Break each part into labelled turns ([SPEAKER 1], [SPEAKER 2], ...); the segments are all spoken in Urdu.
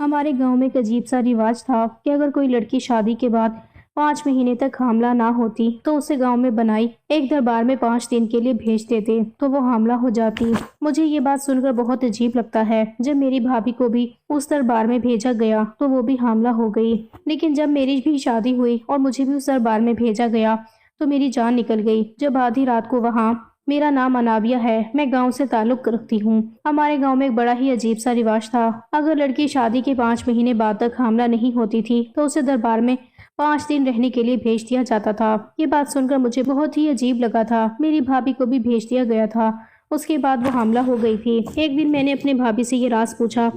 [SPEAKER 1] ہمارے گاؤں میں ایک عجیب سا رواج تھا کہ اگر کوئی لڑکی شادی کے بعد 5 مہینے تک حاملہ نہ ہوتی تو اسے گاؤں میں بنائی ایک دربار میں 5 دن کے لیے بھیج دیتے تو وہ حاملہ ہو جاتی۔ مجھے یہ بات سن کر بہت عجیب لگتا ہے۔ جب میری بھابھی کو بھی اس دربار میں بھیجا گیا تو وہ بھی حاملہ ہو گئی، لیکن جب میری بھی شادی ہوئی اور مجھے بھی اس دربار میں بھیجا گیا تو میری جان نکل گئی۔ جب آدھی رات کو وہاں میرا نام انابیہ ہے، میں گاؤں سے تعلق رکھتی ہوں۔ ہمارے گاؤں میں ایک بڑا ہی عجیب سا رواج تھا۔ اگر لڑکی شادی کے 5 مہینے بعد تک حاملہ نہیں ہوتی تھی تو اسے دربار میں 5 دن رہنے کے لیے بھیج دیا جاتا تھا۔ یہ بات سن کر مجھے بہت ہی عجیب لگا تھا۔ میری بھابھی کو بھی بھیج دیا گیا تھا۔ اس کے بعد وہ حاملہ ہو گئی تھی۔ ایک دن میں نے اپنے بھابھی سے یہ راز پوچھا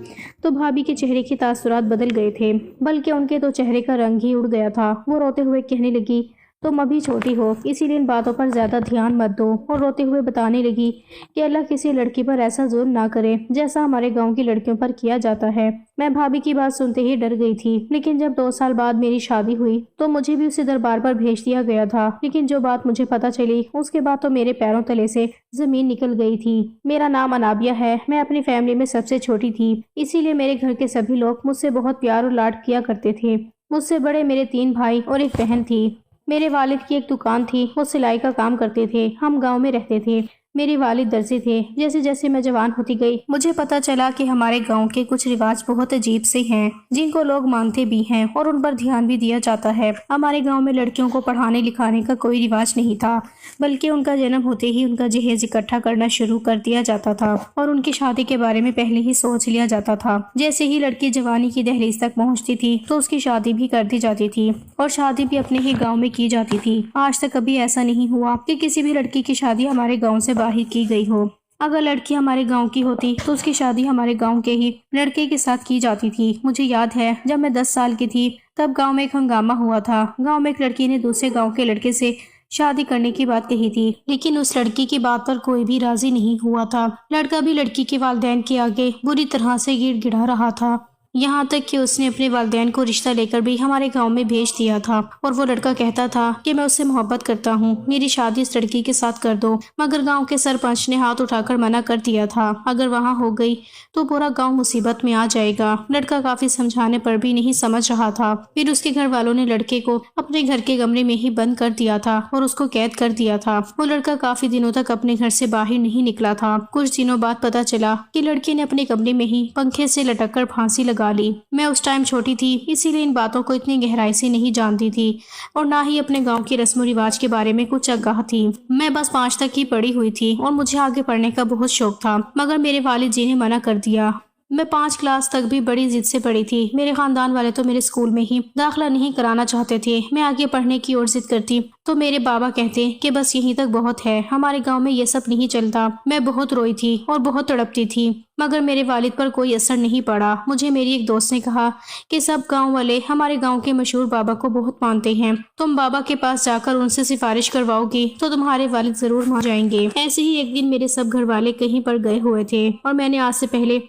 [SPEAKER 1] تو بھابھی کے چہرے کے تاثرات بدل گئے تھے، بلکہ ان کے تو چہرے کا رنگ ہی اڑ گیا تھا۔ وہ روتے ہوئے کہنے لگی، تم ابھی چھوٹی ہو، اسی لیے ان باتوں پر زیادہ دھیان مت دو، اور روتے ہوئے بتانے لگی کہ اللہ کسی لڑکی پر ایسا ظلم نہ کرے جیسا ہمارے گاؤں کی لڑکیوں پر کیا جاتا ہے۔ میں بھابھی کی بات سنتے ہی ڈر گئی تھی، لیکن جب 2 سال بعد میری شادی ہوئی تو مجھے بھی اسی دربار پر بھیج دیا گیا تھا۔ لیکن جو بات مجھے پتا چلی اس کے بعد تو میرے پیروں تلے سے زمین نکل گئی تھی۔ میرا نام انابیہ ہے، میں اپنی فیملی میں سب سے چھوٹی تھی، اسی لیے میرے گھر کے سبھی لوگ مجھ سے بہت پیار اور لاڈ کیا کرتے تھے۔ مجھ سے بڑے میرے 3 بھائی اور ایک بہن تھی۔ میرے والد کی ایک دکان تھی، وہ سلائی کا کام کرتے تھے۔ ہم گاؤں میں رہتے تھے۔ میرے والد درزی تھے۔ جیسے جیسے میں جوان ہوتی گئی مجھے پتا چلا کہ ہمارے گاؤں کے کچھ رواج بہت عجیب سے ہیں جن کو لوگ مانتے بھی ہیں اور ان پر دھیان بھی دیا جاتا ہے۔ ہمارے گاؤں میں لڑکیوں کو پڑھانے لکھانے کا کوئی رواج نہیں تھا، بلکہ ان کا جنم ہوتے ہی ان کا جہیز اکٹھا کرنا شروع کر دیا جاتا تھا اور ان کی شادی کے بارے میں پہلے ہی سوچ لیا جاتا تھا۔ جیسے ہی لڑکی جوانی کی دہلیز تک پہنچتی تھی تو اس کی شادی بھی کر دی جاتی تھی، اور شادی بھی اپنے ہی گاؤں میں کی جاتی تھی۔ آج تک کبھی ایسا نہیں ہوا کہ کسی بھی لڑکی کی شادی ہمارے گاؤں سے باہر کی گئی ہو۔ اگر لڑکی ہمارے گاؤں کی ہوتی تو اس کی شادی ہمارے گاؤں کے ہی لڑکے کے ساتھ کی جاتی تھی۔ مجھے یاد ہے جب میں 10 سال کی تھی تب گاؤں میں ایک ہنگامہ ہوا تھا۔ گاؤں میں ایک لڑکی نے دوسرے گاؤں کے لڑکے سے شادی کرنے کی بات کہی تھی، لیکن اس لڑکی کی بات پر کوئی بھی راضی نہیں ہوا تھا۔ لڑکا بھی لڑکی کے والدین کے آگے بری طرح سے گڑ گڑا رہا تھا، یہاں تک کہ اس نے اپنے والدین کو رشتہ لے کر بھی ہمارے گاؤں میں بھیج دیا تھا، اور وہ لڑکا کہتا تھا کہ میں اس سے محبت کرتا ہوں، میری شادی اس لڑکی کے ساتھ کر دو۔ مگر گاؤں کے سرپنچ نے ہاتھ اٹھا کر منع کر دیا تھا، اگر وہاں ہو گئی تو پورا گاؤں مصیبت میں آ جائے گا۔ لڑکا کافی سمجھانے پر بھی نہیں سمجھ رہا تھا۔ پھر اس کے گھر والوں نے لڑکے کو اپنے گھر کے کمرے میں ہی بند کر دیا تھا اور اس کو قید کر دیا تھا۔ وہ لڑکا کافی دنوں تک اپنے گھر سے باہر نہیں نکلا تھا۔ کچھ دنوں بعد پتا چلا کہ لڑکی نے اپنے کمرے میں ہی پنکھے سے لٹک کر پھانسی لگا لی۔ میں اس ٹائم چھوٹی تھی، اسی لیے ان باتوں کو اتنی گہرائی سے نہیں جانتی تھی اور نہ ہی اپنے گاؤں کے رسم و رواج کے بارے میں کچھ آگاہ تھی۔ میں بس 5 تک ہی پڑھی ہوئی تھی اور مجھے آگے پڑھنے کا بہت شوق تھا، مگر میرے والد جی نے منع کر دیا۔ میں 5 کلاس تک بھی بڑی ضد سے پڑھی تھی۔ میرے خاندان والے تو میرے اسکول میں ہی داخلہ نہیں کرانا چاہتے تھے۔ میں آگے پڑھنے کی اور ضد کرتی تو میرے بابا کہتے کہ بس یہیں تک بہت ہے، ہمارے گاؤں میں یہ سب نہیں چلتا۔ میں بہت روئی تھی اور بہت تڑپتی تھی، مگر میرے والد پر کوئی اثر نہیں پڑا۔ مجھے میری ایک دوست نے کہا کہ سب گاؤں والے ہمارے گاؤں کے مشہور بابا کو بہت مانتے ہیں، تم بابا کے پاس جا کر ان سے سفارش کرواؤ گی تو تمہارے والد ضرور مان جائیں گے۔ ایسے ہی ایک دن میرے سب گھر والے کہیں پر گئے ہوئے تھے اور میں نے آج سے پہلے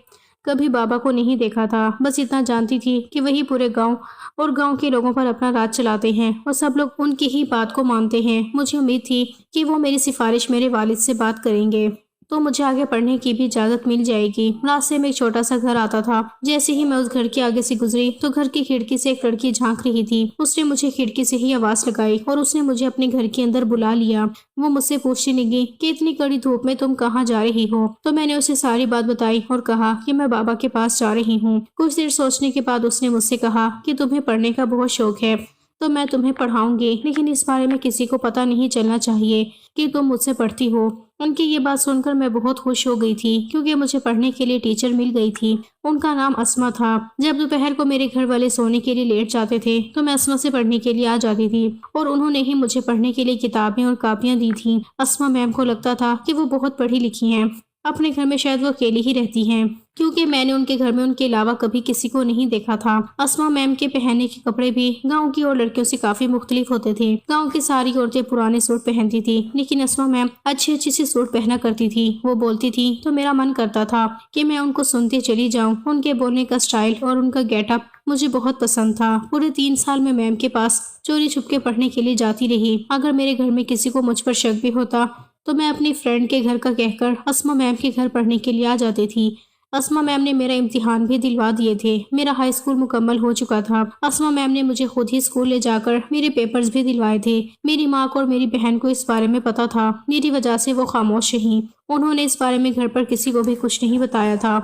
[SPEAKER 1] کبھی بابا کو نہیں دیکھا تھا، بس اتنا جانتی تھی کہ وہی پورے گاؤں اور گاؤں کے لوگوں پر اپنا راج چلاتے ہیں اور سب لوگ ان کی ہی بات کو مانتے ہیں۔ مجھے امید تھی کہ وہ میری سفارش میرے والد سے بات کریں گے تو مجھے آگے پڑھنے کی بھی اجازت مل جائے گی۔ راستے میں ایک چھوٹا سا گھر آتا تھا۔ جیسے ہی میں اس گھر کے آگے سے گزری تو گھر کی کھڑکی سے ایک لڑکی جھانک رہی تھی۔ اس نے مجھے کھڑکی سے ہی آواز لگائی اور اس نے مجھے اپنے گھر کے اندر بلا لیا۔ وہ مجھ سے پوچھنے لگی کہ اتنی کڑی دھوپ میں تم کہاں جا رہی ہو؟ تو میں نے اسے ساری بات بتائی اور کہا کہ میں بابا کے پاس جا رہی ہوں۔ کچھ دیر سوچنے کے بعد اس نے مجھ سے کہا کہ تمہیں پڑھنے کا بہت شوق ہے تو میں تمہیں پڑھاؤں گی، لیکن اس بارے میں کسی کو پتہ نہیں چلنا چاہیے کہ تم مجھ سے پڑھتی ہو۔ ان کی یہ بات سن کر میں بہت خوش ہو گئی تھی کیونکہ مجھے پڑھنے کے لیے ٹیچر مل گئی تھی۔ ان کا نام اسما تھا۔ جب دوپہر کو میرے گھر والے سونے کے لیے لیٹ جاتے تھے تو میں اسما سے پڑھنے کے لیے آ جاتی تھی اور انہوں نے ہی مجھے پڑھنے کے لیے کتابیں اور کاپیاں دی تھیں۔ اسما میم کو لگتا تھا کہ وہ بہت پڑھی لکھی ہیں، اپنے گھر میں شاید وہ اکیلی ہی رہتی ہیں کیونکہ میں نے ان کے گھر میں ان کے علاوہ کبھی کسی کو نہیں دیکھا تھا۔ اسما میم کے پہننے کے کپڑے بھی گاؤں کی اور لڑکیوں سے کافی مختلف ہوتے تھے۔ گاؤں کی ساری عورتیں پرانے سوٹ پہنتی تھی، لیکن اسما میم اچھی سی سوٹ پہنا کرتی تھی۔ وہ بولتی تھی تو میرا من کرتا تھا کہ میں ان کو سنتے چلی جاؤں۔ ان کے بولنے کا سٹائل اور ان کا گیٹ اپ مجھے بہت پسند تھا۔ پورے 3 سال میں میم کے پاس چوری چھپ کے پڑھنے کے لیے جاتی رہی۔ اگر میرے گھر میں کسی کو مجھ پر شک بھی ہوتا تو میں اپنی فرینڈ کے گھر کا کہہ کر اسما میم کے گھر پڑھنے کے لیے آ جاتی تھی۔ اسما میم نے میرا امتحان بھی دلوا دیے تھے، میرا ہائی اسکول مکمل ہو چکا تھا۔ اسما میم نے مجھے خود ہی اسکول لے جا کر میرے پیپرز بھی دلوائے تھے۔ میری ماں کو اور میری بہن کو اس بارے میں پتا تھا، میری وجہ سے وہ خاموش رہیں، انہوں نے اس بارے میں گھر پر کسی کو بھی کچھ نہیں بتایا تھا۔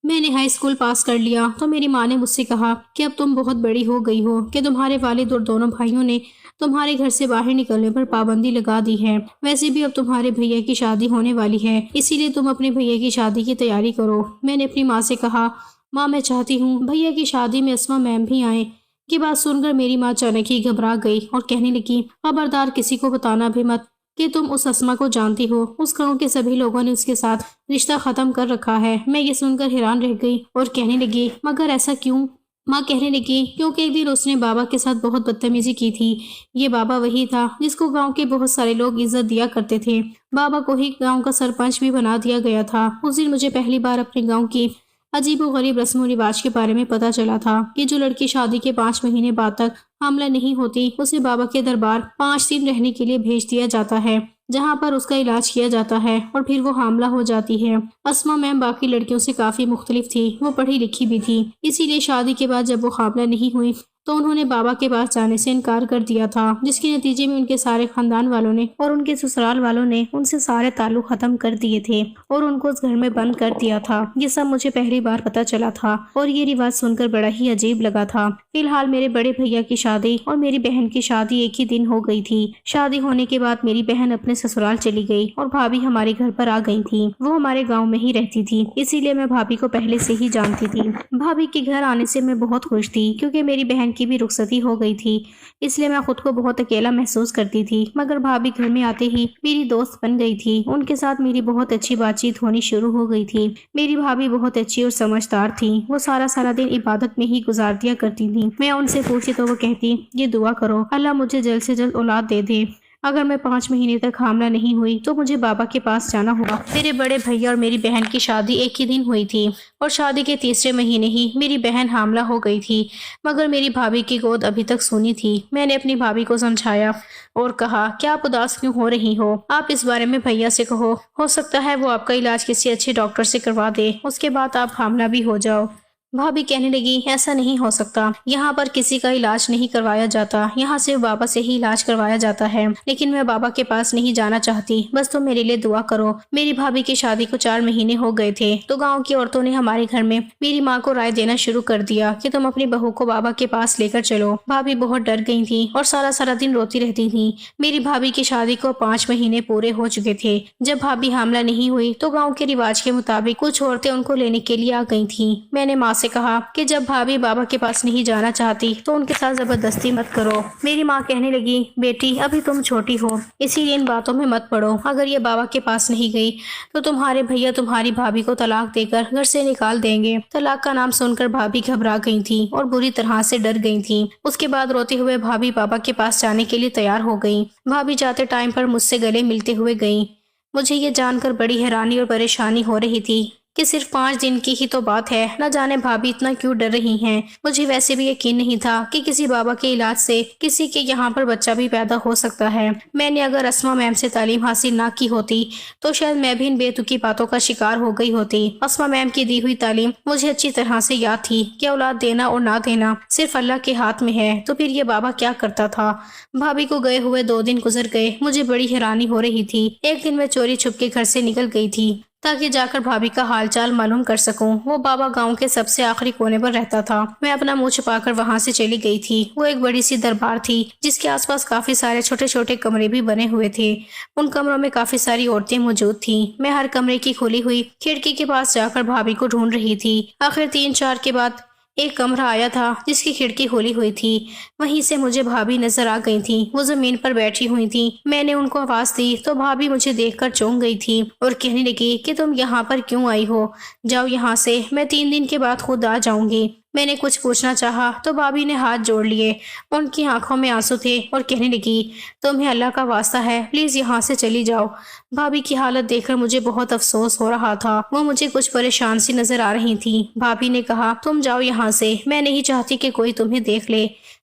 [SPEAKER 1] میں نے ہائی اسکول پاس کر لیا تو میری ماں نے مجھ سے کہا کہ اب تم بہت بڑی ہو گئی ہو، کہ تمہارے والد اور دونوں بھائیوں نے تمہارے گھر سے باہر نکلنے پر پابندی لگا دی ہے۔ ویسے بھی اب تمہارے بھیا کی شادی ہونے والی ہے، اسی لیے تم اپنے بھیا کی شادی کی تیاری کرو۔ میں نے اپنی ماں سے کہا، ماں میں چاہتی ہوں بھیا کی شادی میں اسما میم بھی آئیں۔ یہ بات سن کر میری ماں اچانک ہی گھبرا گئی اور کہنے لگی، خبردار کسی کو بتانا بھی مت کہ تم اس اسما کو جانتی ہو، اس گاؤں کے سبھی لوگوں نے اس کے ساتھ رشتہ ختم کر رکھا ہے۔ میں یہ سن کر حیران رہ گئی اور کہنے لگی، مگر ایسا کیوں؟ ماں کہنے لگی، کیونکہ ایک دن اس نے بابا کے ساتھ بہت بدتمیزی کی تھی۔ یہ بابا وہی تھا جس کو گاؤں کے بہت سارے لوگ عزت دیا کرتے تھے، بابا کو ہی گاؤں کا سرپنچ بھی بنا دیا گیا تھا۔ اس دن مجھے پہلی بار اپنے گاؤں کی عجیب و غریب رسم و رواج کے بارے میں پتا چلا تھا کہ جو لڑکی شادی کے 5 مہینے بعد تک حاملہ نہیں ہوتی، اسے بابا کے دربار 5 دن رہنے کے لیے بھیج دیا جاتا ہے، جہاں پر اس کا علاج کیا جاتا ہے اور پھر وہ حاملہ ہو جاتی ہے۔ اسما میم باقی لڑکیوں سے کافی مختلف تھی، وہ پڑھی لکھی بھی تھی، اسی لیے شادی کے بعد جب وہ حاملہ نہیں ہوئی تو انہوں نے بابا کے پاس جانے سے انکار کر دیا تھا، جس کے نتیجے میں ان کے سارے خاندان والوں نے اور ان کے سسرال والوں نے ان سے سارے تعلق ختم کر دیے تھے اور ان کو اس گھر میں بند کر دیا تھا۔ یہ سب مجھے پہلی بار پتا چلا تھا اور یہ رواج سن کر بڑا ہی عجیب لگا تھا۔ فی الحال میرے بڑے بھیا کی شادی اور میری بہن کی شادی ایک ہی دن ہو گئی تھی۔ شادی ہونے کے بعد میری بہن اپنے سسرال چلی گئی اور بھابھی ہمارے گھر پر آ گئی تھی۔ وہ ہمارے گاؤں میں ہی رہتی تھی، اسی لیے میں بھابھی کو پہلے سے ہی جانتی تھی۔ بھابھی کے گھر آنے سے میں بہت خوش تھی، کیونکہ میری بہن کی بھی رخصتی ہو گئی تھی، اس لیے میں خود کو بہت اکیلا محسوس کرتی تھی۔ مگر بھابھی گھر میں آتے ہی میری دوست بن گئی تھی، ان کے ساتھ میری بہت اچھی بات چیت ہونی شروع ہو گئی تھی۔ میری بھابھی بہت اچھی اور سمجھدار تھی، وہ سارا دن عبادت میں ہی گزار دیا کرتی تھی۔ میں ان سے پوچھتی تو وہ کہتی، یہ دعا کرو اللہ مجھے جلد سے جلد اولاد دے دے، اگر میں 5 مہینے تک حاملہ نہیں ہوئی تو مجھے بابا کے پاس جانا ہوگا۔ میرے بڑے بھیا اور میری بہن کی شادی ایک ہی دن ہوئی تھی اور شادی کے تیسرے مہینے ہی میری بہن حاملہ ہو گئی تھی، مگر میری بھابھی کی گود ابھی تک سونی تھی۔ میں نے اپنی بھابھی کو سمجھایا اور کہا کہ آپ اداس کیوں ہو رہی ہو، آپ اس بارے میں بھیا سے کہو، ہو سکتا ہے وہ آپ کا علاج کسی اچھے ڈاکٹر سے کروا دے، اس کے بعد آپ حاملہ بھی ہو جاؤ۔ بھابھی کہنے لگی، ایسا نہیں ہو سکتا، یہاں پر کسی کا علاج نہیں کروایا جاتا، یہاں صرف بابا سے ہی علاج کروایا جاتا ہے، لیکن میں بابا کے پاس نہیں جانا چاہتی، بس تم میرے لیے دعا کرو۔ میری بھابھی کی شادی کو 4 مہینے ہو گئے تھے تو گاؤں کی عورتوں نے ہمارے گھر میں میری ماں کو رائے دینا شروع کر دیا کہ تم اپنی بہو کو بابا کے پاس لے کر چلو۔ بھابھی بہت ڈر گئی تھی اور سارا دن روتی رہتی تھی۔ میری بھابھی کی شادی کو 5 مہینے پورے ہو چکے تھے۔ جب بھابھی حاملہ نہیں ہوئی تو گاؤں کے رواج کے مطابق کچھ عورتیں ان کو لینے کے لیے آ گئی تھیں۔ میں نے ماں سے کہا کہ جب بھابھی بابا کے پاس نہیں جانا چاہتی تو ان کے ساتھ زبردستی مت کرو۔ میری ماں کہنے لگی، بیٹی ابھی تم چھوٹی ہو، اسی لیے ان باتوں میں مت پڑو، اگر یہ بابا کے پاس نہیں گئی تو تمہارے بھیا تمہاری بھابھی کو طلاق دے کر گھر سے نکال دیں گے۔ طلاق کا نام سن کر بھابھی گھبرا گئی تھی اور بری طرح سے ڈر گئی تھی۔ اس کے بعد روتے ہوئے بھابھی بابا کے پاس جانے کے لیے تیار ہو گئی۔ بھابھی جاتے ٹائم پر مجھ سے گلے ملتے ہوئے گئیں۔ مجھے یہ جان کر بڑی حیرانی اور پریشانی ہو رہی تھی کہ صرف 5 دن کی ہی تو بات ہے، نہ جانے بھابھی اتنا کیوں ڈر رہی ہیں۔ مجھے ویسے بھی یقین نہیں تھا کہ کسی بابا کے علاج سے کسی کے یہاں پر بچہ بھی پیدا ہو سکتا ہے۔ میں نے اگر اسما میم سے تعلیم حاصل نہ کی ہوتی تو شاید میں بھی ان بے تکی باتوں کا شکار ہو گئی ہوتی۔ اسما میم کی دی ہوئی تعلیم مجھے اچھی طرح سے یاد تھی کہ اولاد دینا اور نہ دینا صرف اللہ کے ہاتھ میں ہے، تو پھر یہ بابا کیا کرتا تھا۔ بھابھی کو گئے ہوئے 2 دن گزر گئے، مجھے بڑی حیرانی ہو رہی تھی۔ ایک دن میں چوری چھپ کے گھر سے نکل گئی تھی تاکہ جا کر بھابھی کا حال چال معلوم کر سکوں۔ وہ بابا گاؤں کے سب سے آخری کونے پر رہتا تھا۔ میں اپنا منہ چھپا کر وہاں سے چلی گئی تھی۔ وہ ایک بڑی سی دربار تھی جس کے آس پاس کافی سارے چھوٹے چھوٹے کمرے بھی بنے ہوئے تھے۔ ان کمروں میں کافی ساری عورتیں موجود تھیں۔ میں ہر کمرے کی کھلی ہوئی کھڑکی کے پاس جا کر بھابھی کو ڈھونڈ رہی تھی۔ آخر 3-4 کے بعد ایک کمرہ آیا تھا جس کی کھڑکی کھلی ہوئی تھی، وہیں سے مجھے بھابھی نظر آ گئی تھی۔ وہ زمین پر بیٹھی ہوئی تھی۔ میں نے ان کو آواز دی تو بھابھی مجھے دیکھ کر چونک گئی تھی اور کہنے لگی کہ تم یہاں پر کیوں آئی ہو، جاؤ یہاں سے، میں 3 دن کے بعد خود آ جاؤں گی۔ میں نے کچھ پوچھنا چاہا تو بھابھی نے ہاتھ جوڑ لیے، ان کی آنکھوں میں آنسو تھے اور کہنے لگی، تمہیں اللہ کا واسطہ ہے پلیز یہاں سے چلی جاؤ۔ بھابھی کی حالت دیکھ کر مجھے بہت افسوس ہو رہا تھا، وہ مجھے کچھ پریشان سی نظر آ رہی تھی۔ بھابھی نے کہا، تم جاؤ یہاں سے، میں نہیں چاہتی کہ کوئی تمہیں دیکھ لے۔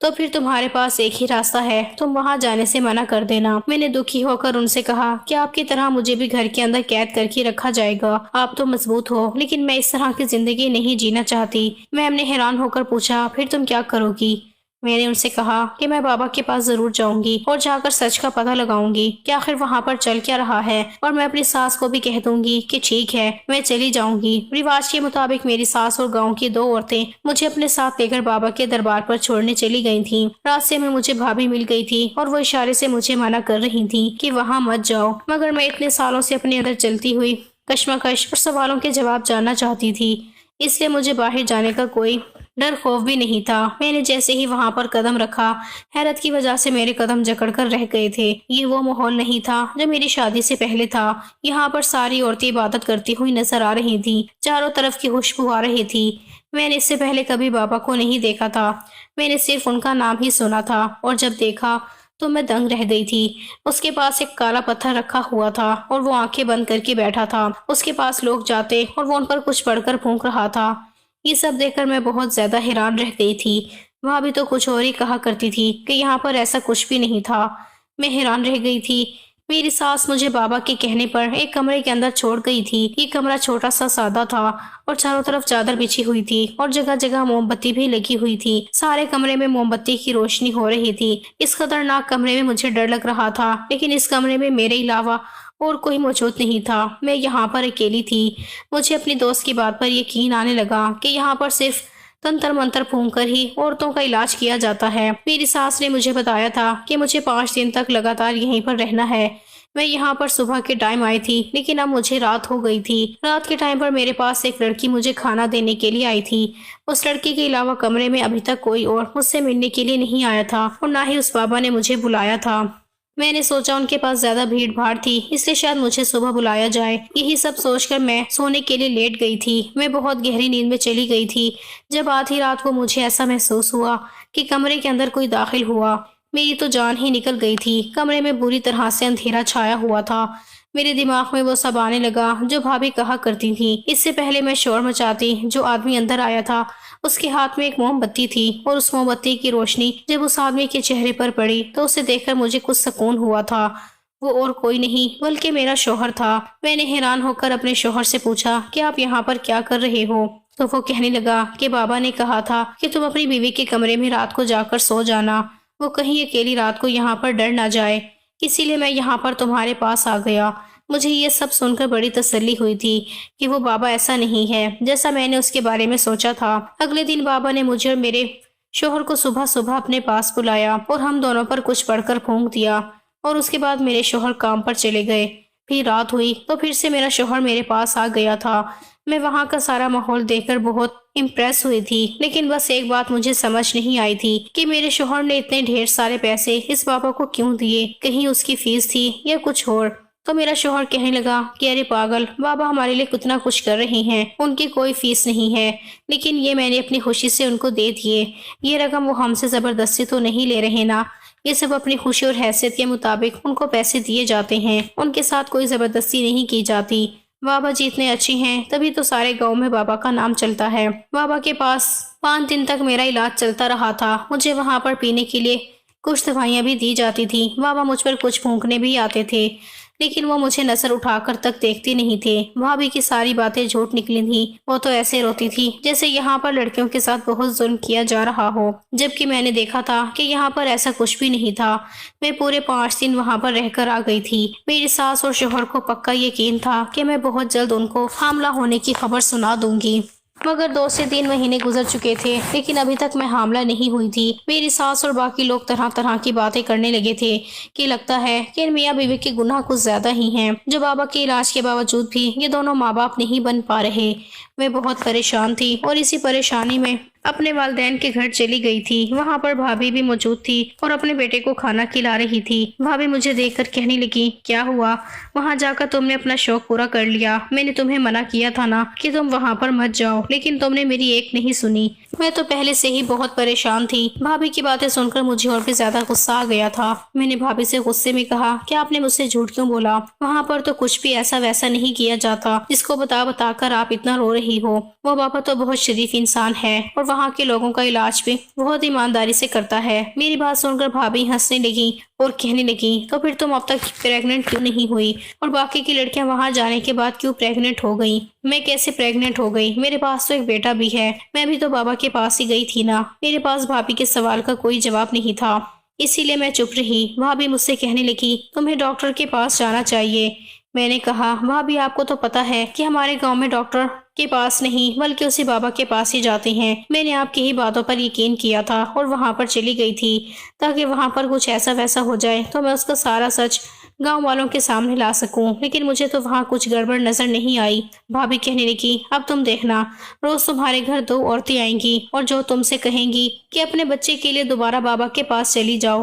[SPEAKER 1] تو پھر تمہارے پاس ایک ہی راستہ ہے، تم وہاں جانے سے منع کر دینا۔ میں نے دکھی ہو کر ان سے کہا کہ آپ کی طرح مجھے بھی گھر کے اندر قید کر کے رکھا جائے گا؟ آپ تو مضبوط ہو، لیکن میں اس طرح کی زندگی نہیں جینا چاہتی۔ میم نے حیران ہو کر پوچھا، پھر تم کیا کرو گی؟ میں نے ان سے کہا کہ میں بابا کے پاس ضرور جاؤں گی اور جا کر سچ کا پتہ لگاؤں گی کہ آخر وہاں پر چل کیا رہا ہے، اور میں اپنی ساس کو بھی کہہ دوں گی کہ ٹھیک ہے میں چلی جاؤں گی۔ رواج کے مطابق میری ساس اور گاؤں کی 2 عورتیں مجھے اپنے ساتھ لے کر بابا کے دربار پر چھوڑنے چلی گئی تھیں۔ راستے میں مجھے بھابھی مل گئی تھی اور وہ اشارے سے مجھے منع کر رہی تھی کہ وہاں مت جاؤ، مگر میں اتنے سالوں سے اپنے اندر چلتی ہوئی کشمکش اور سوالوں کے جواب جاننا چاہتی تھی، اس لیے مجھے باہر جانے کا کوئی ڈر خوف بھی نہیں تھا۔ میں نے جیسے ہی وہاں پر قدم رکھا، حیرت کی وجہ سے میرے قدم جکڑ کر رہ گئے تھے۔ یہ وہ ماحول نہیں تھا جو میری شادی سے پہلے تھا۔ یہاں پر ساری عورتیں عبادت کرتی ہوئی نظر آ رہی تھیں، چاروں طرف کی خوشبو آ رہی تھی۔ میں نے اس سے پہلے کبھی بابا کو نہیں دیکھا تھا، میں نے صرف ان کا نام ہی سنا تھا، اور جب دیکھا تو میں دنگ رہ گئی تھی۔ اس کے پاس ایک کالا پتھر رکھا ہوا تھا اور وہ آنکھیں بند کر کے بیٹھا تھا۔ اس کے پاس لوگ جاتے اور وہ ان پر کچھ پڑھ کر پھونک رہا تھا۔ یہ سب دیکھ کر میں بہت زیادہ حیران رہ گئی تھی۔ وہاں بھی تو کچھ اور ہی کہا کرتی تھی کہ یہاں پر ایسا کچھ بھی نہیں تھا۔ میں حیران رہ گئی تھی۔ میری ساس مجھے بابا کے کہنے پر ایک کمرے کے اندر چھوڑ گئی تھی۔ یہ کمرہ چھوٹا سا سادہ تھا اور چاروں طرف چادر بچھی ہوئی تھی اور جگہ جگہ موم بتی بھی لگی ہوئی تھی۔ سارے کمرے میں موم بتی کی روشنی ہو رہی تھی۔ اس خطرناک کمرے میں مجھے ڈر لگ رہا تھا، لیکن اس کمرے میں میرے علاوہ اور کوئی موجود نہیں تھا۔ میں یہاں پر اکیلی تھی۔ مجھے اپنی دوست کی بات پر یقین آنے لگا کہ یہاں پر صرف تنتر منتر پھونک کر ہی عورتوں کا علاج کیا جاتا ہے۔ میری ساس نے مجھے بتایا تھا کہ مجھے 5 دن تک لگاتار یہیں پر رہنا ہے۔ میں یہاں پر صبح کے ٹائم آئی تھی، لیکن اب مجھے رات ہو گئی تھی۔ رات کے ٹائم پر میرے پاس ایک لڑکی مجھے کھانا دینے کے لیے آئی تھی۔ اس لڑکی کے علاوہ کمرے میں ابھی تک کوئی اور مجھ سے ملنے کے لیے نہیں آیا تھا، اور نہ ہی اس بابا نے مجھے بلایا تھا۔ میں نے سوچا ان کے پاس زیادہ بھیڑ بھاڑ تھی، اس لیے شاید مجھے صبح بلایا جائے۔ یہی سب سوچ کر میں سونے کے لیے لیٹ گئی تھی۔ میں بہت گہری نیند میں چلی گئی تھی جب آدھی رات کو مجھے ایسا محسوس ہوا کہ کمرے کے اندر کوئی داخل ہوا۔ میری تو جان ہی نکل گئی تھی۔ کمرے میں بری طرح سے اندھیرا چھایا ہوا تھا۔ میرے دماغ میں وہ سب آنے لگا جو بھابھی کہا کرتی تھی۔ اس سے پہلے میں شور مچاتی، جو آدمی اندر آیا تھا اس کے ہاتھ میں ایک موم بتی تھی، اور اس موم بتی کی روشنی جب اس آدمی کے چہرے پر پڑی تو اسے دیکھ کر مجھے کچھ سکون ہوا تھا۔ وہ اور کوئی نہیں بلکہ میرا شوہر تھا۔ میں نے حیران ہو کر اپنے شوہر سے پوچھا کہ آپ یہاں پر کیا کر رہے ہو؟ تو وہ کہنے لگا کہ بابا نے کہا تھا کہ تم اپنی بیوی کے کمرے میں رات کو جا کر سو جانا، وہ کہیں اکیلی رات کو یہاں پر ڈر نہ جائے، اسی لیے میں یہاں پر تمہارے پاس آ گیا۔ مجھے یہ سب سن کر بڑی تسلی ہوئی تھی کہ وہ بابا ایسا نہیں ہے جیسا میں نے اس کے بارے میں سوچا تھا۔ اگلے دن بابا نے مجھے اور میرے شوہر کو صبح صبح اپنے پاس بلایا اور ہم دونوں پر کچھ پڑھ کر پھونک دیا، اور اس کے بعد میرے شوہر کام پر چلے گئے۔ پھر رات ہوئی تو پھر سے میرا شوہر میرے پاس آ گیا تھا۔ میں وہاں کا سارا ماحول دیکھ کر بہت امپریس ہوئی تھی، لیکن بس ایک بات مجھے سمجھ نہیں آئی تھی کہ میرے شوہر نے اتنے ڈھیر سارے پیسے اس بابا کو کیوں دیے؟ کہیں اس کی فیس تھی یا کچھ اور؟ تو میرا شوہر کہنے لگا کہ ارے پاگل، بابا ہمارے لیے کتنا کچھ کر رہے ہیں، ان کی کوئی فیس نہیں ہے، لیکن یہ میں نے اپنی خوشی سے ان کو دے دیے۔ یہ رقم وہ ہم سے زبردستی تو نہیں لے رہے نا، یہ سب اپنی خوشی اور حیثیت کے مطابق ان کو پیسے دیے جاتے ہیں، ان کے ساتھ کوئی زبردستی نہیں کی جاتی۔ بابا جی اتنے اچھے ہیں، تبھی تو سارے گاؤں میں بابا کا نام چلتا ہے۔ بابا کے پاس 5 دن تک میرا علاج چلتا رہا تھا۔ مجھے وہاں پر پینے کے لیے کچھ دوائیاں بھی دی جاتی تھی۔ بابا مجھ پر کچھ پھونکنے بھی آتے تھے، لیکن وہ مجھے نظر اٹھا کر تک دیکھتی نہیں تھے۔ بھابھی کی ساری باتیں جھوٹ نکلی تھی۔ وہ تو ایسے روتی تھی جیسے یہاں پر لڑکیوں کے ساتھ بہت ظلم کیا جا رہا ہو، جبکہ میں نے دیکھا تھا کہ یہاں پر ایسا کچھ بھی نہیں تھا۔ میں پورے 5 دن وہاں پر رہ کر آ گئی تھی۔ میری ساس اور شوہر کو پکا یقین تھا کہ میں بہت جلد ان کو حاملہ ہونے کی خبر سنا دوں گی، مگر 2 سے 3 مہینے گزر چکے تھے، لیکن ابھی تک میں حاملہ نہیں ہوئی تھی۔ میری ساس اور باقی لوگ طرح طرح کی باتیں کرنے لگے تھے کہ لگتا ہے کہ ان میاں بیوی کے گناہ کچھ زیادہ ہی ہیں، جو بابا کے علاج کے باوجود بھی یہ دونوں ماں باپ نہیں بن پا رہے۔ میں بہت پریشان تھی اور اسی پریشانی میں اپنے والدین کے گھر چلی گئی تھی۔ وہاں پر بھابھی بھی موجود تھی اور اپنے بیٹے کو کھانا کھلا رہی تھی۔ بھابھی مجھے دیکھ کر کہنے لگی، کیا ہوا؟ وہاں جا کر تم نے اپنا شوق پورا کر لیا؟ میں نے تمہیں منع کیا تھا نا کہ تم وہاں پر مت جاؤ، لیکن تم نے میری ایک نہیں سنی۔ میں تو پہلے سے ہی بہت پریشان تھی۔ بھابھی کی باتیں سن کر مجھے اور بھی زیادہ غصہ آ گیا تھا۔ میں نے بھابھی سے غصے میں کہا کہ آپ نے مجھ سے جھوٹ کیوں بولا؟ وہاں پر تو کچھ بھی ایسا ویسا نہیں کیا جاتا جس کو بتا بتا کر آپ اتنا رو رہی ہو۔ وہ بابا تو بہت شریف انسان ہے اور وہاں کے لوگوں کا علاج بھی بہت ایمانداری سے کرتا ہے۔ میری بات سن کر بھابھی ہنسنے لگی اور کہنے لگی تو پھر تم اب تک پریگننٹ کیوں نہیں ہوئی اور باقی کی لڑکیاں وہاں جانے کے بعد کیوں پریگننٹ ہو گئی؟ میں کیسے پریگننٹ ہو گئی؟ میرے پاس تو ایک بیٹا بھی ہے۔ میں بھی تو بابا کے پاس ہی گئی تھی نا۔ میرے پاس بھابھی کے سوال کا کوئی جواب نہیں تھا، اسی لیے میں چپ رہی۔ بھابھی مجھ سے کہنے لگی تمہیں ڈاکٹر کے پاس جانا چاہیے۔ میں نے کہا بھابھی آپ کو تو پتا ہے کہ ہمارے گاؤں میں ڈاکٹر کے پاس نہیں بلکہ اسی بابا کے پاس ہی جاتے ہیں۔ میں نے آپ کی ہی باتوں پر یقین کیا تھا اور وہاں پر چلی گئی تھی تاکہ وہاں پر کچھ ایسا ویسا ہو جائے تو میں اس کا سارا سچ گاؤں والوں کے سامنے لا سکوں، لیکن مجھے تو وہاں کچھ گڑبڑ نظر نہیں آئی۔ بھابھی کہنے لگی اب تم دیکھنا، روز تمہارے گھر 2 عورتیں آئیں گی اور جو تم سے کہیں گی کہ اپنے بچے کے لیے دوبارہ بابا کے پاس چلی جاؤ،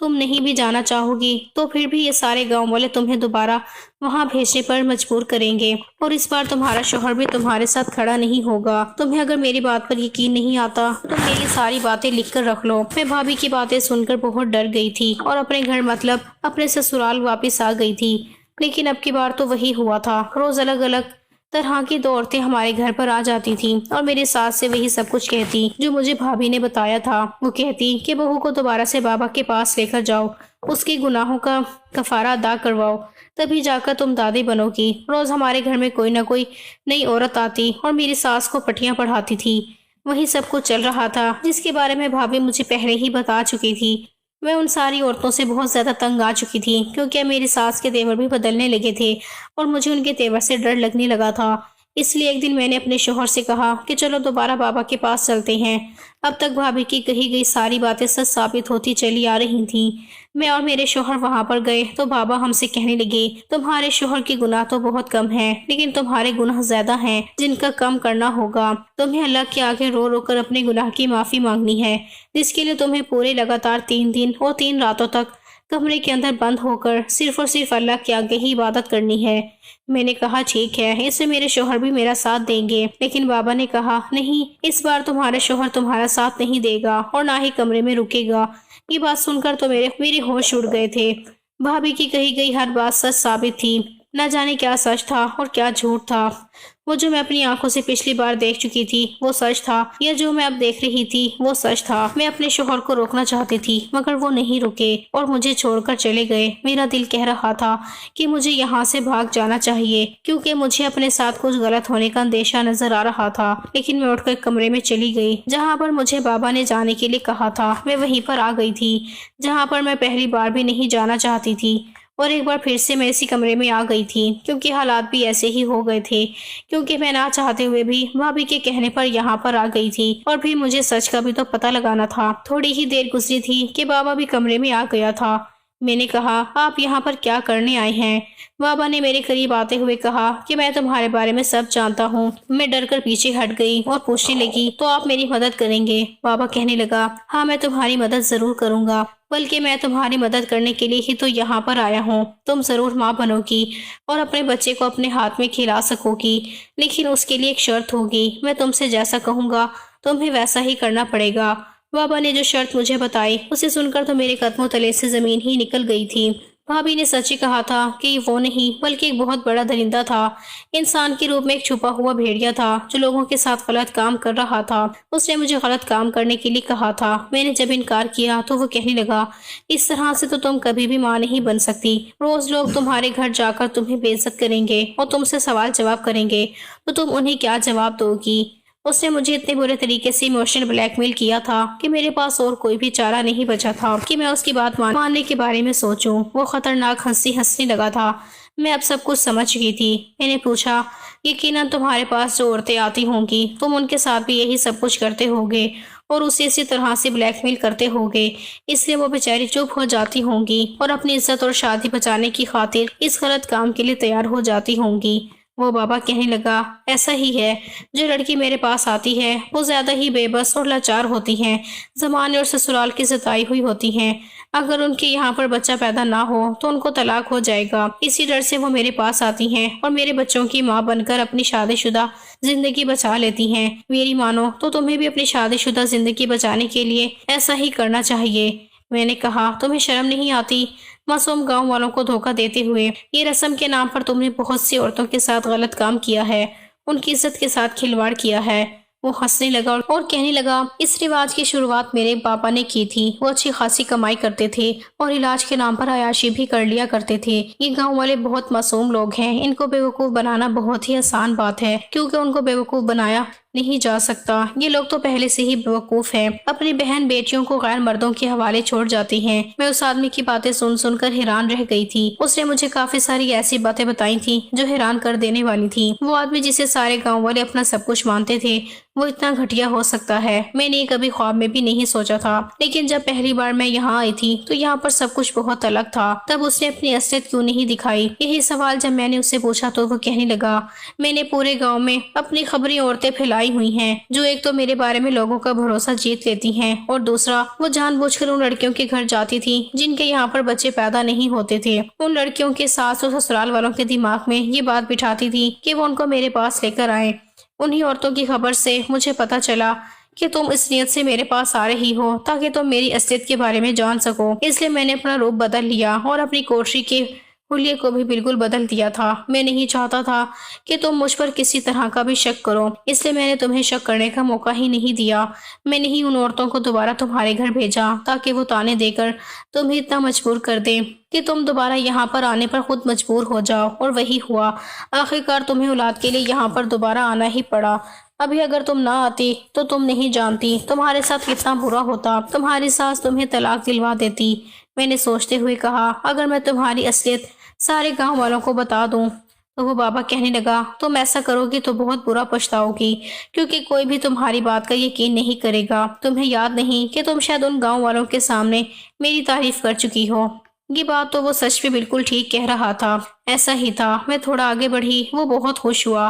[SPEAKER 1] تم نہیں بھی جانا چاہو گی تو پھر بھی یہ سارے گاؤں والے تمہیں دوبارہ وہاں بھیجنے پر مجبور کریں گے، اور اس بار تمہارا شوہر بھی تمہارے ساتھ کھڑا نہیں ہوگا۔ تمہیں اگر میری بات پر یقین نہیں آتا تو تم میری ساری باتیں لکھ کر رکھ لو۔ میں بھابھی کی باتیں سن کر بہت ڈر گئی تھی اور اپنے گھر مطلب اپنے سسرال واپس آ گئی تھی، لیکن اب کی بار تو وہی ہوا تھا۔ روز الگ الگ طرح کی 2 عورتیں ہمارے گھر پر آ جاتی تھیں اور میری ساس سے وہی سب کچھ کہتی جو مجھے بھابھی نے بتایا تھا۔ وہ کہتی کہ بہو کو دوبارہ سے بابا کے پاس لے کر جاؤ، اس کے گناہوں کا کفارہ ادا کرواؤ، تبھی جا کر تم دادی بنو گی۔ روز ہمارے گھر میں کوئی نہ کوئی نئی عورت آتی اور میری ساس کو پٹیاں پڑھاتی تھی۔ وہی سب کچھ چل رہا تھا جس کے بارے میں بھابھی مجھے پہلے ہی بتا چکی تھی۔ میں ان ساری عورتوں سے بہت زیادہ تنگ آ چکی تھی کیونکہ میری ساس کے تیور بھی بدلنے لگے تھے اور مجھے ان کے تیور سے ڈر لگنے لگا تھا۔ اس لیے ایک دن میں نے اپنے شوہر سے کہا کہ چلو دوبارہ بابا کے پاس چلتے ہیں۔ اب تک بھابھی کی کہی گئی ساری باتیں سچ ثابت ہوتی چلی آ رہی تھیں۔ میں اور میرے شوہر وہاں پر گئے تو بابا ہم سے کہنے لگے تمہارے شوہر کے گناہ تو بہت کم ہیں لیکن تمہارے گناہ زیادہ ہیں جن کا کم کرنا ہوگا۔ تمہیں اللہ کے آگے رو رو کر اپنے گناہ کی معافی مانگنی ہے، جس کے لیے تمہیں پورے لگاتار 3 دن اور 3 راتوں تک کمرے کے اندر بند ہو کر صرف اور صرف اللہ کے آگے ہی عبادت کرنی ہے۔ میں نے کہا ٹھیک ہے، اس میں میرے شوہر بھی میرا ساتھ دیں گے، لیکن بابا نے کہا نہیں، اس بار تمہارا شوہر تمہارا ساتھ نہیں دے گا اور نہ ہی کمرے میں رکے گا۔ یہ بات سن کر تو میرے ہوش اڑ گئے تھے۔ بھابھی کی کہی گئی ہر بات سچ ثابت تھی، نہ جانے کیا سچ تھا اور کیا جھوٹ تھا۔ وہ جو میں اپنی آنکھوں سے پچھلی بار دیکھ چکی تھی وہ سچ تھا، یا جو میں اب دیکھ رہی تھی وہ سچ تھا۔ میں اپنے شوہر کو روکنا چاہتی تھی مگر وہ نہیں رکے اور مجھے چھوڑ کر چلے گئے۔ میرا دل کہہ رہا تھا کہ مجھے یہاں سے بھاگ جانا چاہیے کیونکہ مجھے اپنے ساتھ کچھ غلط ہونے کا اندیشہ نظر آ رہا تھا، لیکن میں اٹھ کر کمرے میں چلی گئی جہاں پر مجھے بابا نے جانے کے لیے کہا تھا۔ میں وہیں پر آ گئی تھی جہاں پر میں پہلی بار بھی نہیں جانا چاہتی تھی، اور ایک بار پھر سے میں اسی کمرے میں آ گئی تھی کیونکہ حالات بھی ایسے ہی ہو گئے تھے، کیونکہ میں نہ چاہتے ہوئے بھی بھابھی کے کہنے پر یہاں پر آ گئی تھی اور پھر مجھے سچ کا بھی تو پتہ لگانا تھا۔ تھوڑی ہی دیر گزری تھی کہ بابا بھی کمرے میں آ گیا تھا۔ میں نے کہا آپ یہاں پر کیا کرنے آئے ہیں؟ بابا نے میرے قریب آتے ہوئے کہا کہ میں تمہارے بارے میں سب جانتا ہوں۔ میں ڈر کر پیچھے ہٹ گئی اور پوچھنے لگی تو آپ میری مدد کریں گے؟ بابا کہنے لگا ہاں میں تمہاری مدد ضرور کروں گا، بلکہ میں تمہاری مدد کرنے کے لیے ہی تو یہاں پر آیا ہوں۔ تم ضرور ماں بنو گی اور اپنے بچے کو اپنے ہاتھ میں کھلا سکو گی، لیکن اس کے لیے ایک شرط ہوگی، میں تم سے جیسا کہوں گا تمہیں ویسا ہی کرنا پڑے گا۔ بابا نے جو شرط مجھے بتائی اسے سن کر تو میرے قدموں تلے سے زمین ہی نکل گئی تھی۔ بھابھی نے سچ ہی کہا تھا کہ یہ وہ نہیں بلکہ ایک بہت بڑا درندہ تھا، انسان کے روپ میں ایک چھپا ہوا بھیڑیا تھا جو لوگوں کے ساتھ غلط کام کر رہا تھا۔ اس نے مجھے غلط کام کرنے کے لیے کہا تھا۔ میں نے جب انکار کیا تو وہ کہنے لگا اس طرح سے تو تم کبھی بھی ماں نہیں بن سکتی، روز لوگ تمہارے گھر جا کر تمہیں بے عزت کریں گے اور تم سے سوال جواب کریں گے تو تم انہیں کیا جواب دو گی؟ اس نے مجھے اتنے برے طریقے سے ایموشنل بلیک میل کیا تھا کہ میرے پاس اور کوئی بھی چارہ نہیں بچا تھا کہ میں اس کی بات ماننے کے بارے میں سوچوں۔ وہ خطرناک ہنسنے لگا تھا۔ میں اب سب کچھ سمجھ چکی تھی۔ میں نے پوچھا یقیناً تمہارے پاس جو عورتیں آتی ہوں گی تم ان کے ساتھ بھی یہی سب کچھ کرتے ہوگے اور اسے اسی طرح سے بلیک میل کرتے ہوگے، اس لیے وہ بیچاری چپ ہو جاتی ہوں گی اور اپنی عزت اور شادی بچانے کی خاطر اس غلط کام کے لیے تیار ہو جاتی ہوں گی۔ وہ بابا کہنے لگا ایسا ہی ہے، جو لڑکی میرے پاس آتی ہے وہ زیادہ ہی بے بس اور لاچار ہوتی ہیں، زمانے اور سسرال کی ستائی ہوئی ہوتی ہیں۔ اگر ان کے یہاں پر بچہ پیدا نہ ہو تو ان کو طلاق ہو جائے گا، اسی ڈر سے وہ میرے پاس آتی ہیں اور میرے بچوں کی ماں بن کر اپنی شادی شدہ زندگی بچا لیتی ہیں۔ میری مانو تو تمہیں بھی اپنی شادی شدہ زندگی بچانے کے لیے ایسا ہی کرنا چاہیے۔ میں نے کہا تمہیں شرم نہیں آتی معصوم گاؤں والوں کو دھوکہ دیتے ہوئے؟ یہ رسم کے نام پر تم نے بہت سی عورتوں کے ساتھ غلط کام کیا ہے، ان کی عزت کے ساتھ کھلواڑ کیا ہے۔ وہ ہنسنے لگا اور کہنے لگا اس رواج کی شروعات میرے پاپا نے کی تھی، وہ اچھی خاصی کمائی کرتے تھے اور علاج کے نام پر عیاشی بھی کر لیا کرتے تھے۔ یہ گاؤں والے بہت معصوم لوگ ہیں، ان کو بیوقوف بنانا بہت ہی آسان بات ہے کیونکہ ان کو بیوقوف بنایا نہیں جا سکتا۔ یہ لوگ تو پہلے سے ہی بیوقوف ہیں، اپنی بہن بیٹیوں کو غیر مردوں کے حوالے چھوڑ جاتی ہیں۔ میں اس آدمی کی باتیں سن سن کر حیران رہ گئی تھی۔ اس نے مجھے کافی ساری ایسی باتیں بتائی تھی جو حیران کر دینے والی تھی۔ وہ آدمی جسے سارے گاؤں والے اپنا سب کچھ مانتے تھے، وہ اتنا گھٹیا ہو سکتا ہے، میں نے کبھی خواب میں بھی نہیں سوچا تھا۔ لیکن جب پہلی بار میں یہاں آئی تھی تو یہاں پر سب کچھ بہت الگ تھا۔ تب اس نے اپنی اصلیت کیوں نہیں دکھائی؟ یہی سوال جب میں نے اس سے پوچھا تو وہ کہنے لگا میں نے پورے گاؤں میں اپنی خبری عورتیں پھیلائی ہوئی ہیں جو ایک تو میرے بارے میں لوگوں کا بھروسہ جیت لیتی ہیں اور دوسرا وہ جان بوجھ کر ان لڑکیوں کے گھر جاتی تھی جن کے یہاں پر بچے پیدا نہیں ہوتے تھے۔ ان لڑکیوں کے ساس اور سسرال والوں کے دماغ میں یہ بات بٹھاتی تھی کہ وہ ان کو میرے پاس لے کر آئیں۔ انہی عورتوں کی خبر سے مجھے پتا چلا کہ تم اس نیت سے میرے پاس آ رہی ہو تاکہ تم میری اصلیت کے بارے میں جان سکو، اس لیے میں نے اپنا روپ بدل لیا اور اپنی کوٹری کے حلیے کو بھی بالکل بدل دیا تھا۔ میں نہیں چاہتا تھا کہ تم مجھ پر کسی طرح کا بھی شک کرو، اس لیے میں نے تمہیں شک کرنے کا موقع ہی نہیں دیا۔ میں نے ہی ان عورتوں کو دوبارہ تمہارے گھر بھیجا تاکہ وہ تانے دے کر تمہیں اتنا مجبور کر دیں کہ تم دوبارہ یہاں پر آنے پر خود مجبور ہو جاؤ، اور وہی ہوا۔ آخرکار تمہیں اولاد کے لیے یہاں پر دوبارہ آنا ہی پڑا۔ ابھی اگر تم نہ آتی تو تم نہیں جانتی تمہارے ساتھ کتنا برا ہوتا، تمہاری ساس تمہیں طلاق دلوا دیتی۔ میں نے سوچتے ہوئے کہا اگر میں تمہاری اصلیت سارے گاؤں والوں کو بتا دوں تو وہ بابا کہنے لگا تم ایسا کرو گی تو بہت برا پچھتاؤ گی کیونکہ کوئی بھی تمہاری بات کا یقین نہیں کرے گا۔ تمہیں یاد نہیں کہ تم شاید ان گاؤں والوں کے سامنے میری تعریف کر چکی ہو۔ یہ بات تو وہ سچ میں بالکل ٹھیک کہہ رہا تھا، ایسا ہی تھا۔ میں تھوڑا آگے بڑھی، وہ بہت خوش ہوا۔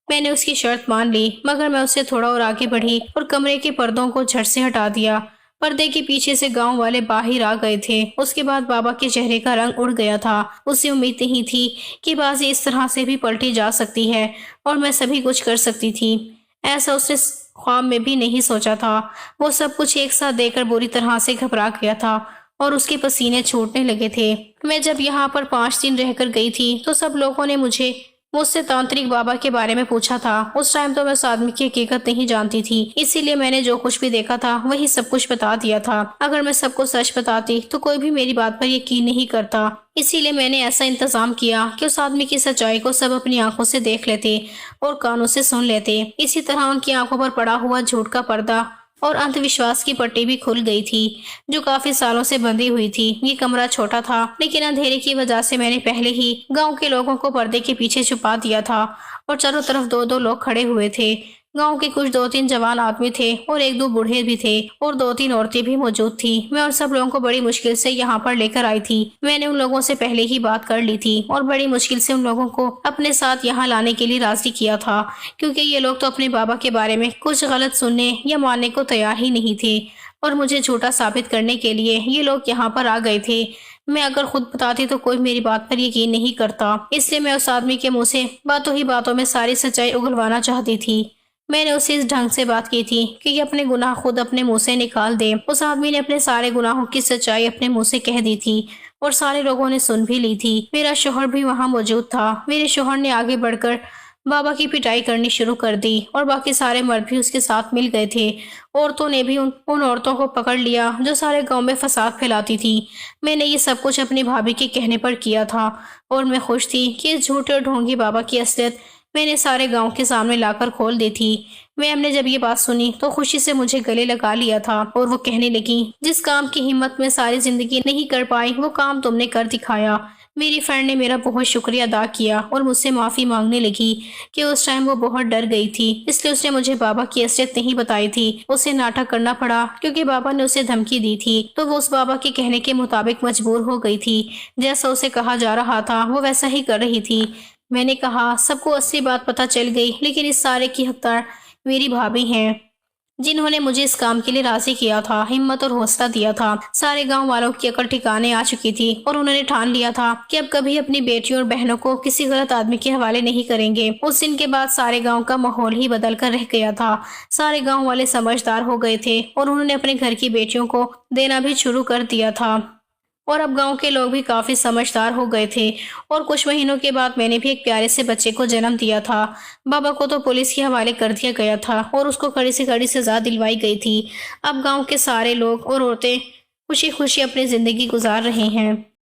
[SPEAKER 1] میں نے اس کی شرط مان لی، مگر میں اس سے تھوڑا اور آگے بڑھی اور کمرے کے پردوں کو جھٹ سے ہٹا دیا۔ پردے کے پیچھے سے گاؤں والے باہر آ گئے تھے۔ اس کے بعد بابا کے چہرے کا رنگ اڑ گیا تھا۔ اسے امید نہیں تھی کہ بازی اس طرح سے بھی پلٹی جا سکتی ہے اور میں سبھی کچھ کر سکتی تھی۔ ایسا اس نے خواب میں بھی نہیں سوچا تھا۔ وہ سب کچھ ایک ساتھ دے کر بری طرح سے گھبرا گیا تھا اور اس کے پسینے چھوٹنے لگے تھے۔ میں جب یہاں پر 5 دن رہ کر گئی تھی تو سب لوگوں نے مجھ سے تانترک بابا کے بارے میں پوچھا تھا۔ اس ٹائم تو میں اس آدمی کی حقیقت نہیں جانتی تھی، اسی لیے میں نے جو کچھ بھی دیکھا تھا وہی سب کچھ بتا دیا تھا۔ اگر میں سب کو سچ بتاتی تو کوئی بھی میری بات پر یقین نہیں کرتا، اسی لیے میں نے ایسا انتظام کیا کہ اس آدمی کی سچائی کو سب اپنی آنکھوں سے دیکھ لیتے اور کانوں سے سن لیتے۔ اسی طرح ان کی آنکھوں پر پڑا ہوا جھوٹ کا پردہ اور انت وشواس کی پٹی بھی کھل گئی تھی جو کافی سالوں سے بندھی ہوئی تھی۔ یہ کمرہ چھوٹا تھا لیکن اندھیرے کی وجہ سے میں نے پہلے ہی گاؤں کے لوگوں کو پردے کے پیچھے چھپا دیا تھا اور چاروں طرف 2 لوگ کھڑے ہوئے تھے۔ گاؤں کے کچھ 2-3 جوان آدمی تھے اور 1-2 بوڑھے بھی تھے اور 2-3 عورتیں بھی موجود تھی۔ میں ان سب لوگوں کو بڑی مشکل سے یہاں پر لے کر آئی تھی۔ میں نے ان لوگوں سے پہلے ہی بات کر لی تھی اور بڑی مشکل سے ان لوگوں کو اپنے ساتھ یہاں لانے کے لیے راضی کیا تھا کیونکہ یہ لوگ تو اپنے بابا کے بارے میں کچھ غلط سننے یا ماننے کو تیار ہی نہیں تھے اور مجھے جھوٹا ثابت کرنے کے لیے یہ لوگ یہاں پر آ گئے تھے۔ میں اگر خود بتاتی تو کوئی میری بات پر یقین نہیں کرتا، اس لیے میں اس آدمی کے منہ سے باتوں ہی باتوں میں ساری سچائی اگلوانا چاہتی تھی۔ میں نے اسے اس ڈھنگ سے بات کی تھی کہ یہ اپنے گناہ خود اپنے منہ سے نکال دے۔ اس آدمی نے اپنے سارے گناہوں کی سچائی اپنے منہ سے کہہ دی تھی اور سارے لوگوں نے سن بھی لی تھی۔ میرا شوہر بھی وہاں موجود تھا۔ میرے شوہر نے آگے بڑھ کر بابا کی پٹائی کرنی شروع کر دی اور باقی سارے مرد بھی اس کے ساتھ مل گئے تھے۔ عورتوں نے بھی ان عورتوں کو پکڑ لیا جو سارے گاؤں میں فساد پھیلاتی تھی۔ میں نے یہ سب کچھ اپنی بھابھی کے کہنے پر کیا تھا اور میں خوش تھی کہ اس جھوٹے اور ڈھونگی بابا کی اصلیت میں نے سارے گاؤں کے سامنے لا کر کھول دی تھی۔ میم نے جب یہ بات سنی تو خوشی سے مجھے گلے لگا لیا تھا اور وہ کہنے لگی جس کام کی ہمت میں ساری زندگی نہیں کر پائی وہ کام تم نے کر دکھایا۔ میری فرینڈ نے میرا بہت شکریہ ادا کیا اور مجھ سے معافی مانگنے لگی کہ اس ٹائم وہ بہت ڈر گئی تھی، اس لیے اس نے مجھے بابا کی اصلیت نہیں بتائی تھی۔ اسے ناٹک کرنا پڑا کیونکہ بابا نے اسے دھمکی دی تھی تو وہ اس بابا کے کہنے کے مطابق مجبور ہو گئی تھی۔ جیسا اسے کہا جا رہا تھا وہ ویسا ہی کر رہی تھی۔ میں نے کہا سب کو اصلی بات پتہ چل گئی لیکن اس سارے کی حقدار میری بھابھی ہیں۔ جنہوں نے مجھے اس کام کے لیے راضی کیا تھا، ہمت اور حوصلہ دیا تھا۔ سارے گاؤں والوں کی عقل ٹھکانے آ چکی تھی اور انہوں نے ٹھان لیا تھا کہ اب کبھی اپنی بیٹیوں اور بہنوں کو کسی غلط آدمی کے حوالے نہیں کریں گے۔ اس دن کے بعد سارے گاؤں کا ماحول ہی بدل کر رہ گیا تھا۔ سارے گاؤں والے سمجھدار ہو گئے تھے اور انہوں نے اپنے گھر کی بیٹیوں کو دینا بھی شروع کر دیا تھا، اور اب گاؤں کے لوگ بھی کافی سمجھدار ہو گئے تھے۔ اور کچھ مہینوں کے بعد میں نے بھی ایک پیارے سے بچے کو جنم دیا تھا۔ بابا کو تو پولیس کے حوالے کر دیا گیا تھا اور اس کو کڑی سے کڑی سزا دلوائی گئی تھی۔ اب گاؤں کے سارے لوگ اور عورتیں خوشی خوشی اپنی زندگی گزار رہے ہیں۔